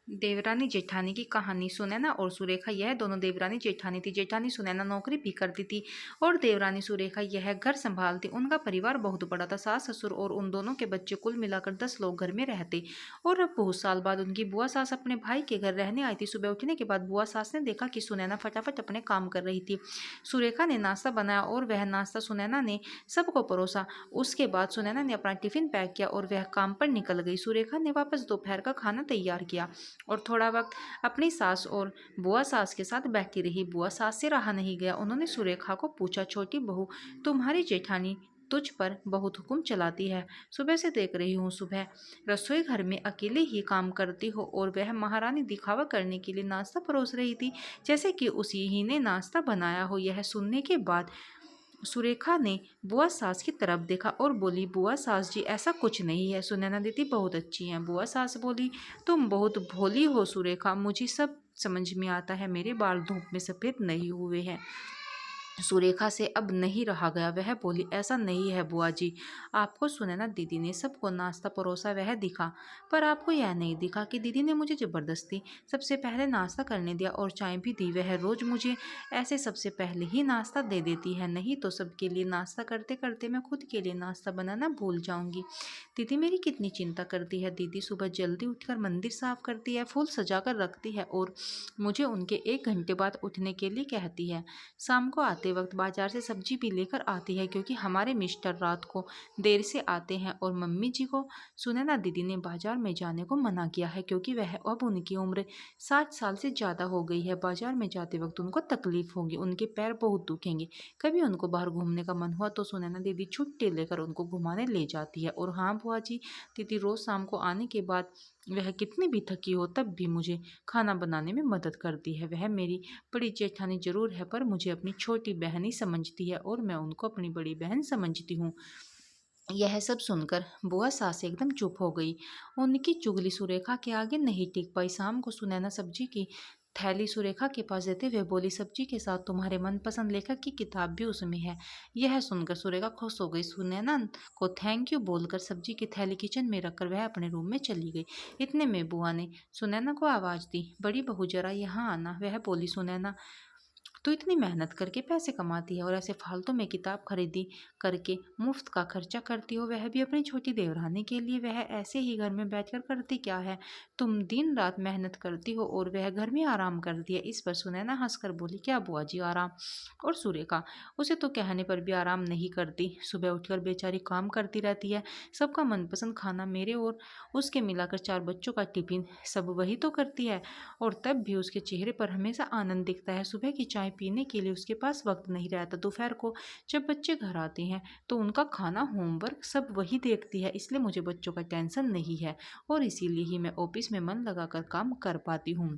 देवरानी जेठानी की कहानी। सुनैना और सुरेखा यह दोनों देवरानी जेठानी थी। जेठानी सुनैना नौकरी भी करती थी और देवरानी सुरेखा यह घर संभालती। उनका परिवार बहुत बड़ा था, सास ससुर और उन दोनों के बच्चे, कुल मिलाकर 10 लोग घर में रहते। और अब बहुत साल बाद उनकी बुआ सास अपने भाई के घर रहने आई थी। सुबह उठने के बाद बुआ सास ने देखा कि सुनैना फटाफट अपने काम कर रही थी। सुरेखा ने नाश्ता बनाया और वह नाश्ता सुनैना ने सबको परोसा। उसके बाद सुनैना ने अपना टिफिन पैक किया और वह काम पर निकल गई। सुरेखा ने वापस दोपहर का खाना तैयार किया और थोड़ा वक्त अपनी सास और बुआ सास के साथ बैठी रही। बुआ सास से रहा नहीं गया। उन्होंने सुरेखा को पूछा, छोटी बहू, तुम्हारी जेठानी तुझ पर बहुत हुक्म चलाती है। सुबह से देख रही हूँ, सुबह रसोई घर में अकेले ही काम करती हो और वह महारानी दिखावा करने के लिए नाश्ता परोस रही थी, जैसे कि उसी ही ने नाश्ता बनाया हो। यह सुनने के बाद सुरेखा ने बुआ सास की तरफ देखा और बोली, बुआ सास जी, ऐसा कुछ नहीं है, सुनैना दीदी बहुत अच्छी हैं। बुआ सास बोली, तुम बहुत भोली हो सुरेखा, मुझे सब समझ में आता है, मेरे बाल धूप में सफ़ेद नहीं हुए हैं। सुरेखा से अब नहीं रहा गया। वह बोली, ऐसा नहीं है बुआ जी, आपको सुनैना दीदी ने सबको नाश्ता परोसा वह दिखा, पर आपको यह नहीं दिखा कि दीदी ने मुझे ज़बरदस्ती सबसे पहले नाश्ता करने दिया और चाय भी दी। वह रोज़ मुझे ऐसे सबसे पहले ही नाश्ता दे देती है, नहीं तो सबके लिए नाश्ता करते करते मैं खुद के लिए नाश्ता बनाना भूल जाऊंगी। दीदी मेरी कितनी चिंता करती है। दीदी सुबह जल्दी उठकर मंदिर साफ करती है, फूल सजा कर रखती है और मुझे उनके 1 घंटे बाद उठने के लिए कहती है। शाम को आते वक्त बाजार से सब्जी भी लेकर आती है, क्योंकि हमारे मिस्टर रात को देर से आते हैं और मम्मी जी को सुनैना दीदी ने बाजार में जाने को मना किया है, क्योंकि वह अब उनकी उम्र 60 साल से ज़्यादा हो गई है। बाजार में जाते वक्त उनको तकलीफ होगी, उनके पैर बहुत दुखेंगे। कभी उनको बाहर घूमने का मन हुआ तो सुनैना दीदी छुट्टी लेकर उनको घुमाने ले जाती है। और हाँ बुआ जी, दीदी रोज़ शाम को आने के बाद वह कितनी भी थकी हो तब भी मुझे खाना बनाने में मदद करती है। वह मेरी बड़ी जेठानी जरूर है, पर मुझे अपनी छोटी बहन ही समझती है और मैं उनको अपनी बड़ी बहन समझती हूँ। यह सब सुनकर बुआ सास एकदम चुप हो गई। उनकी चुगली सुरेखा के आगे नहीं टिक पाई। शाम को सुनैना सब्जी की थैली सुरेखा के पास देते हुए बोली, सब्जी के साथ तुम्हारे मनपसंद लेखक की किताब भी उसमें है। यह सुनकर सुरेखा खुश हो गई। सुनैना को थैंक यू बोलकर सब्जी की थैली किचन में रखकर वह अपने रूम में चली गई। इतने में बुआ ने सुनैना को आवाज़ दी, बड़ी बहू जरा यहाँ आना। वह बोली, सुनैना तो इतनी मेहनत करके पैसे कमाती है और ऐसे फालतू में किताब खरीदी करके मुफ्त का खर्चा करती हो, वह भी अपनी छोटी देवरानी के लिए। वह ऐसे ही घर में बैठकर करती क्या है? तुम दिन रात मेहनत करती हो और वह घर में आराम करती है। इस पर सुनैना हंसकर बोली, क्या बुआ जी आराम? और सुरेखा उसे तो कहने पर भी आराम नहीं करती। सुबह उठकर बेचारी काम करती रहती है, सबका मनपसंद खाना, मेरे और उसके मिलाकर 4 बच्चों का टिफिन सब वही तो करती है, और तब भी उसके चेहरे पर हमेशा आनंद दिखता है। सुबह की चाय पीने के लिए उसके पास वक्त नहीं रहता। दोपहर को जब बच्चे घर आते हैं तो उनका खाना, होमवर्क सब वही देखती है, इसलिए मुझे बच्चों का टेंशन नहीं है और इसीलिए ही मैं ऑफिस में मन लगाकर काम कर पाती हूँ।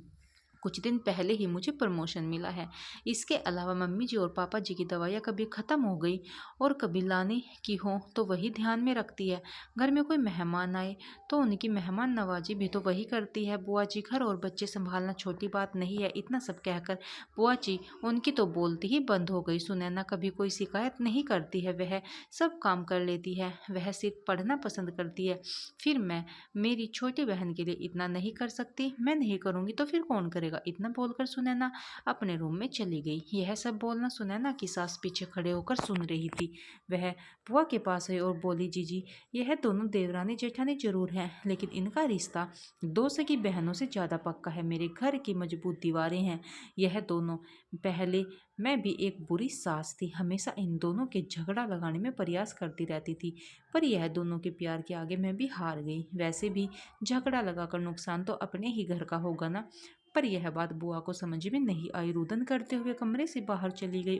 कुछ दिन पहले ही मुझे प्रमोशन मिला है। इसके अलावा मम्मी जी और पापा जी की दवाइयाँ कभी ख़त्म हो गई और कभी लाने की हो तो वही ध्यान में रखती है। घर में कोई मेहमान आए तो उनकी मेहमान नवाजी भी तो वही करती है। बुआ जी, घर और बच्चे संभालना छोटी बात नहीं है। इतना सब कहकर बुआ जी उनकी तो बोलती ही बंद हो गई। सुनैना कभी कोई शिकायत नहीं करती है, वह सब काम कर लेती है। वह सिर्फ पढ़ना पसंद करती है। फिर मैं मेरी छोटी बहन के लिए इतना नहीं कर सकती? मैं नहीं करूँगी तो फिर कौन करेगा? इतना बोलकर सुनैना अपने रूम में चली गई। यह सब बोलना सुनैना की सास पीछे खड़े होकर सुन रही थी। वह बुआ के पास आई और बोली, जीजी, यह दोनों देवरानी जेठानी जरूर हैं, लेकिन इनका रिश्ता 2 सगी बहनों से ज़्यादा पक्का है। मेरे घर की मजबूत दीवारें हैं यह दोनों। पहले मैं भी एक बुरी सास थी, हमेशा इन दोनों के झगड़ा लगाने में प्रयास करती रहती थी, पर यह दोनों के प्यार के आगे मैं भी हार गई। वैसे भी झगड़ा लगाकर नुकसान तो अपने ही घर का होगा ना। पर यह बात बुआ को समझ में नहीं आई। रुदन करते हुए कमरे से बाहर चली गई,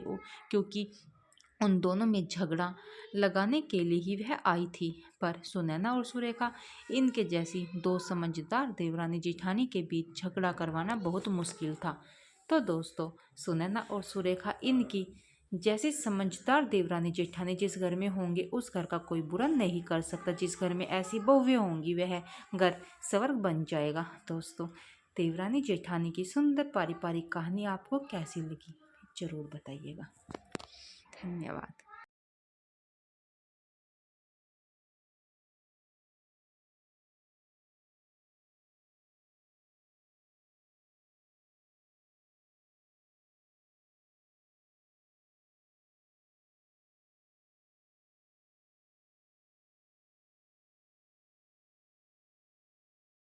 क्योंकि उन दोनों में झगड़ा लगाने के लिए ही वह आई थी। पर सुनैना और सुरेखा, इनके जैसी 2 समझदार देवरानी जेठानी के बीच झगड़ा करवाना बहुत मुश्किल था। तो दोस्तों, सुनैना और सुरेखा इनकी जैसे समझदार देवरानी जेठानी जिस घर में होंगे उस घर का कोई बुरा नहीं कर सकता। जिस घर में ऐसी बहुएं होंगी वह घर स्वर्ग बन जाएगा। दोस्तों, देवरानी जेठानी की सुंदर पारिवारिक कहानी आपको कैसी लगी जरूर बताइएगा। धन्यवाद।